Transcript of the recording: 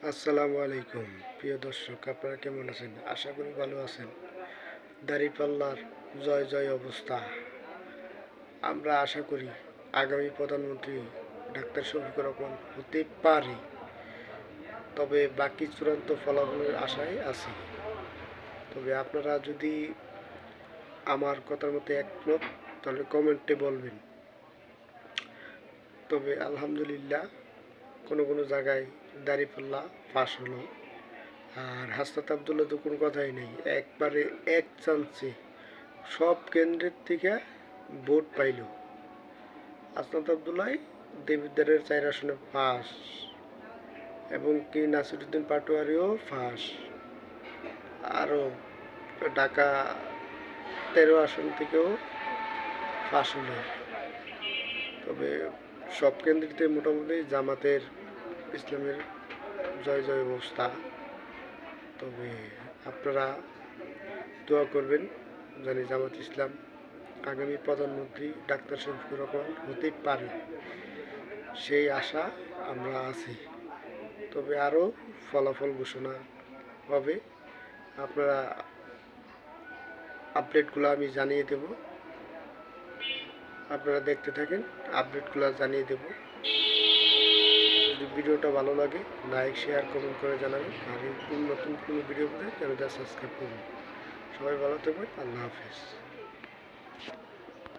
আসসালামু আলাইকুম প্রিয় দর্শক, আপনারা কেমন আছেন? আশা করি ভালো আছেন। দাঁড়িপাল্লার জয় জয় অবস্থা। আমরা আশা করি আগামী প্রধানমন্ত্রী ডাক্তার শফিকুর রহমান হতে পারে, তবে বাকি চূড়ান্ত ফলাফলের আশায় আছি। তবে আপনারা যদি আমার কথার মতো একমত তাহলে কমেন্টে বলবেন। তবে আলহামদুলিল্লাহ কোনো কোনো জায়গায় দাঁড়িপাল্লা পাস হলো, আর হাসনাত আবদুল্লাহ তো কোনো কথাই নেই, একবারে এক চান্সে সব কেন্দ্রের থেকে ভোট পাইল। হাসনাত আবদুল্লাহ দেবিদ্বারের 4 আসনে পাস, এবং কি নাসিরুদ্দিন পাটোয়ারিও ফাঁস, আরও ঢাকা 13 আসন থেকেও ফাঁস হলো। তবে সব কেন্দ্রিতে মোটামুটি জামাতের ইসলামের জয় জয় অবস্থা। তবে আপনারা দোয়া করবেন জানি জামাত ইসলাম আগামী প্রধানমন্ত্রী ডাক্তার শফিকুর রহমান হতে পারে, সেই আশা আমরা আছি। তবে আরও ফলাফল ঘোষণা হবে, আপনারা আপডেটগুলো আমি জানিয়ে দেব, আপনারা দেখতে থাকেন, আপডেটগুলো জানিয়ে দেব। যদি ভিডিওটা ভালো লাগে লাইক শেয়ার কমেন্ট করে জানাবেন, আর নতুন কোনো ভিডিও পেতে চ্যানেলটা সাবস্ক্রাইব করুন। সবাই ভালো থাকবেন, আল্লাহ হাফেজ।